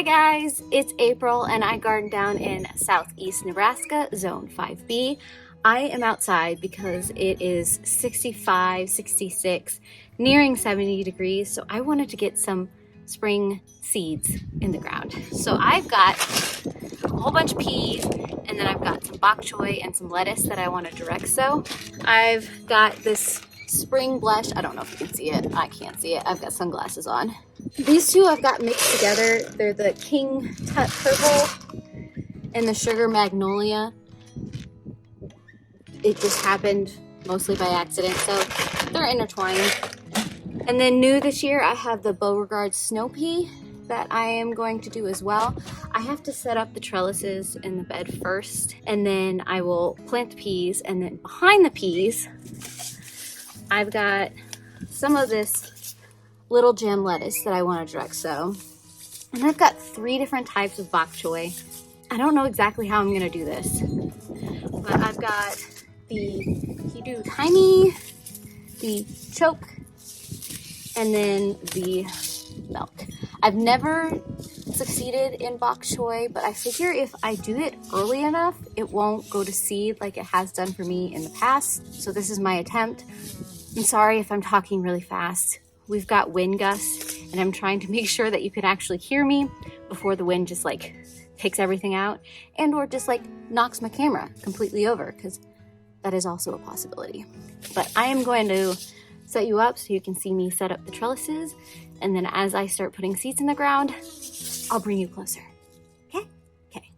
Hi guys, it's April and I garden down in southeast Nebraska, zone 5B. I am outside because it is 65, 66, nearing 70 degrees, so I wanted to get some spring seeds in the ground. So I've got a whole bunch of peas, and then I've got some bok choy and some lettuce that I want to direct sow. I've got this spring blush. I don't know if you can see it. I can't see it. I've got sunglasses on. These two I've got mixed together. They're the King Tut Purple and the Sugar Magnolia. It just happened mostly by accident, so they're intertwined. And then new this year, I have the Beauregard Snow Pea that I am going to do as well. I have to set up the trellises in the bed first, and then I will plant the peas, and then behind the peas, I've got some of this little jam lettuce that I want to direct sow. And I've got 3 different types of bok choy. I don't know exactly how I'm going to do this, but I've got the Hidu Tiny, the Choke, and then the Milk. I've never succeeded in bok choy, but I figure if I do it early enough, it won't go to seed like it has done for me in the past. So this is my attempt. I'm sorry if I'm talking really fast. We've got wind gusts, and I'm trying to make sure that you can actually hear me before the wind just like takes everything out, and or just like knocks my camera completely over, because that is also a possibility. But I am going to set you up so you can see me set up the trellises, and then as I start putting seeds in the ground, I'll bring you closer. Okay? Okay.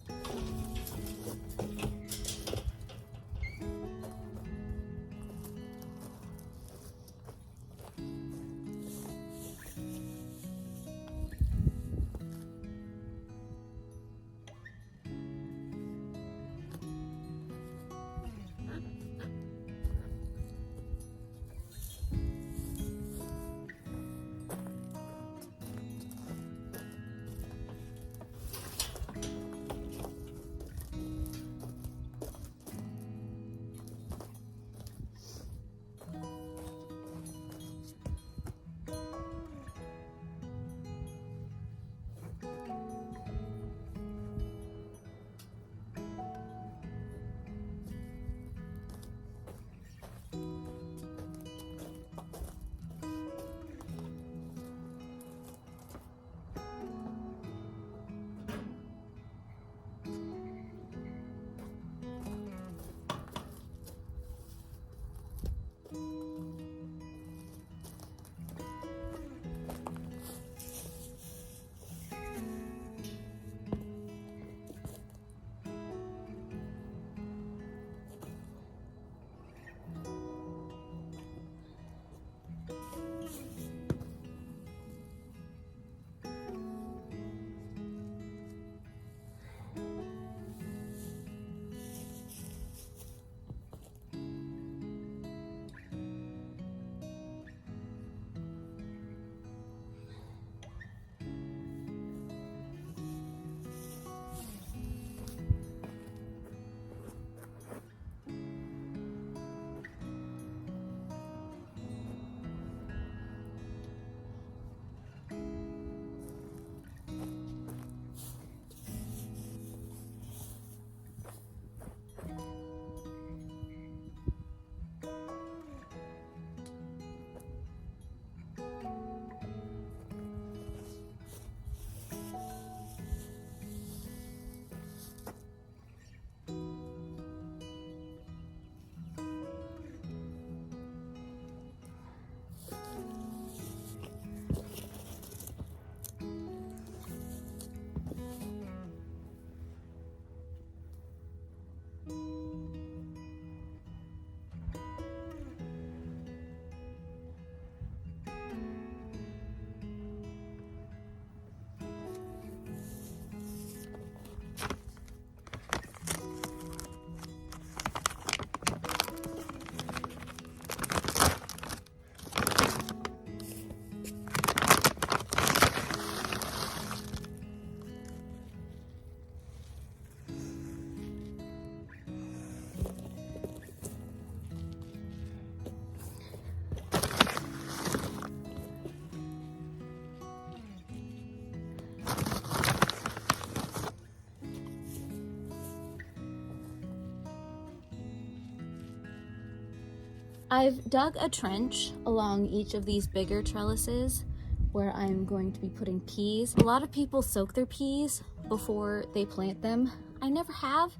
I've dug a trench along each of these bigger trellises where I'm going to be putting peas. A lot of people soak their peas before they plant them. I never have,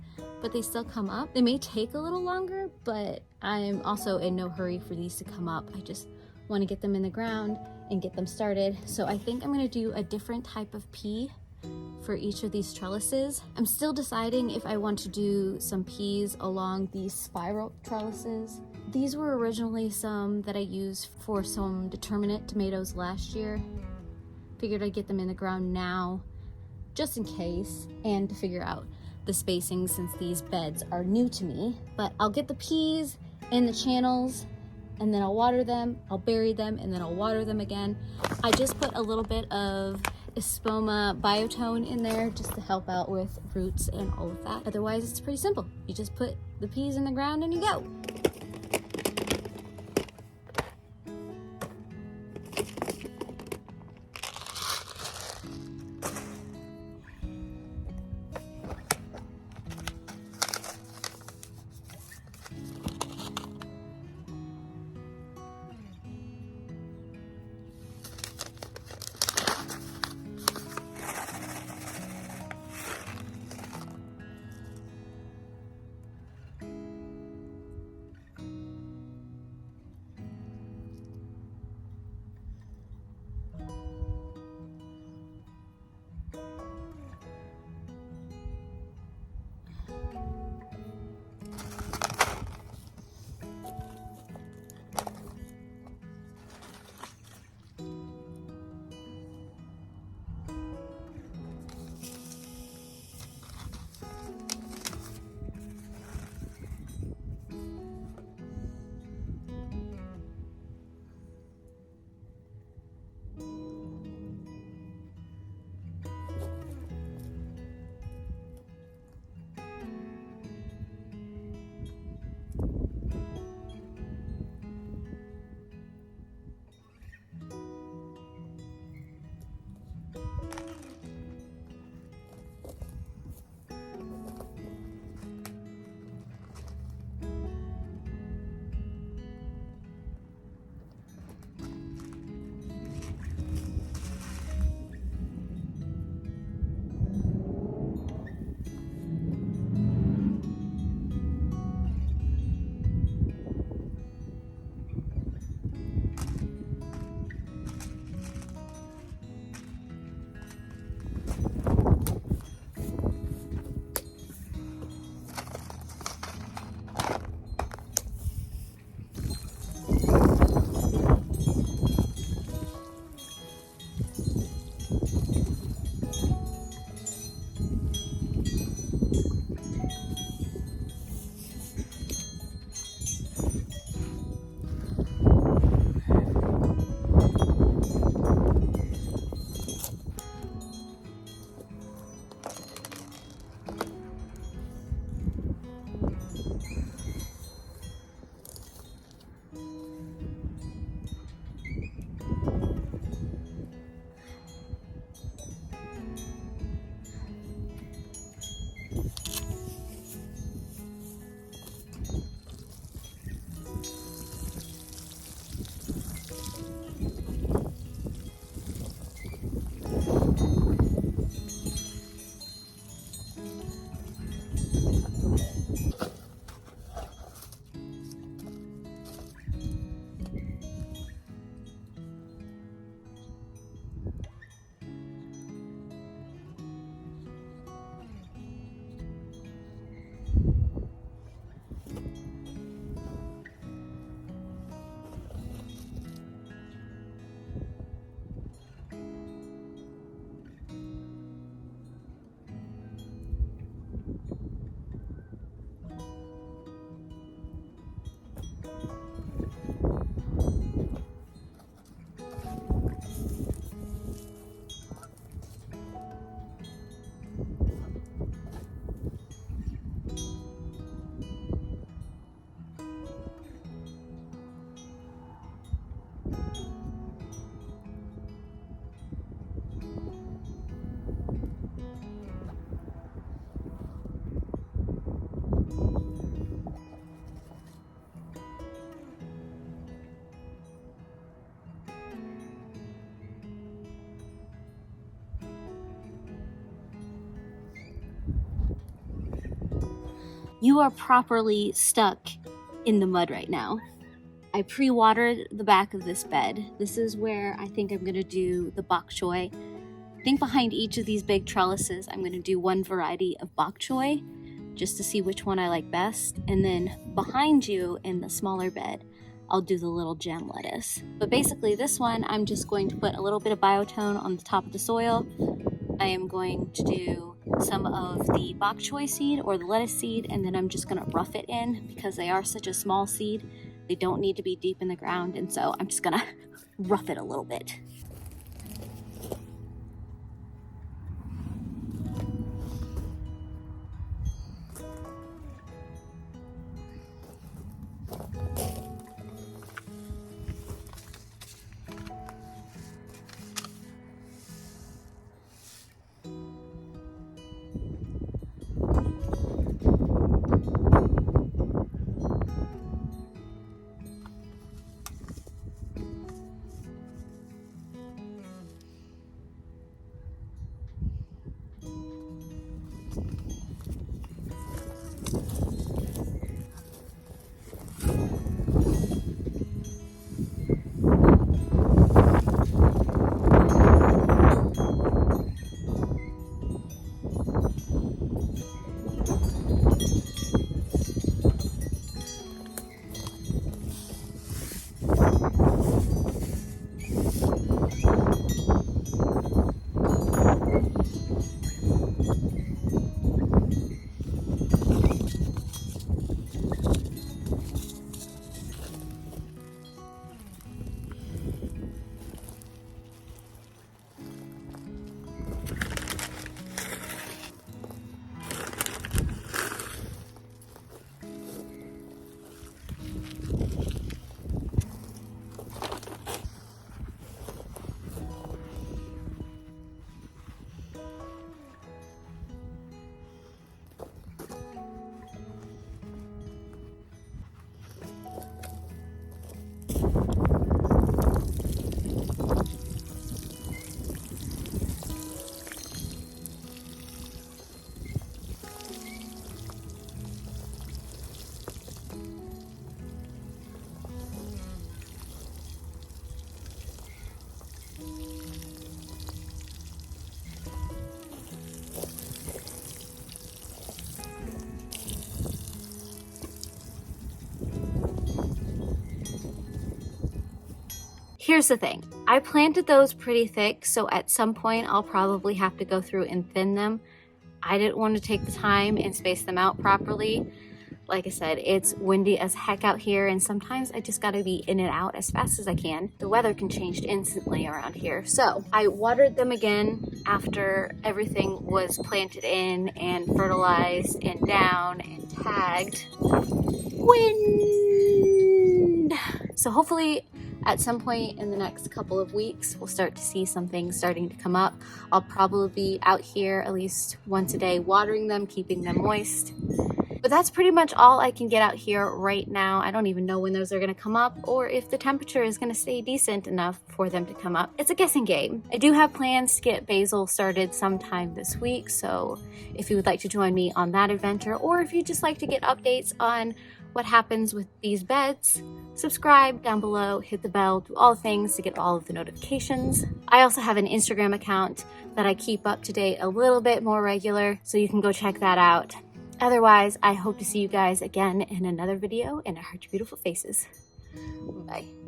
but they still come up. They may take a little longer, but I'm also in no hurry for these to come up. I just want to get them in the ground and get them started. So I think I'm going to do a different type of pea for each of these trellises. I'm still deciding if I want to do some peas along these spiral trellises. These were originally some that I used for some determinate tomatoes last year. Figured I'd get them in the ground now, just in case, and to figure out the spacing since these beds are new to me. But I'll get the peas in the channels and then I'll water them, I'll bury them, and then I'll water them again. I just put a little bit of Espoma biotone in there just to help out with roots and all of that. Otherwise, it's pretty simple. You just put the peas in the ground and you go. You are properly stuck in the mud right now. I pre-watered the back of this bed. This is where I think I'm gonna do the bok choy. I think behind each of these big trellises, I'm gonna do one variety of bok choy just to see which one I like best. And then behind you in the smaller bed, I'll do the little gem lettuce. But basically this one, I'm just going to put a little bit of biotone on the top of the soil. I am going to do some of the bok choy seed or the lettuce seed, and then I'm just gonna rough it in because they are such a small seed. They don't need to be deep in the ground, and so I'm just gonna rough it a little bit. Here's the thing, I planted those pretty thick, so at some point I'll probably have to go through and thin them. I didn't want to take the time and space them out properly. Like I said, it's windy as heck out here, and sometimes I just gotta be in and out as fast as I can. The weather can change instantly around here. So I watered them again after everything was planted in and fertilized and down and tagged. Wind! So hopefully at some point in the next couple of weeks, we'll start to see something starting to come up. I'll probably be out here at least once a day watering them, keeping them moist. But that's pretty much all I can get out here right now. I don't even know when those are gonna come up or if the temperature is gonna stay decent enough for them to come up. It's a guessing game. I do have plans to get basil started sometime this week, so if you would like to join me on that adventure, or if you'd just like to get updates on what happens with these beds, subscribe down below, hit the bell, do all the things to get all of the notifications. I also have an Instagram account that I keep up to date a little bit more regular, so you can go check that out. Otherwise, I hope to see you guys again in another video, and I heart your beautiful faces. Bye.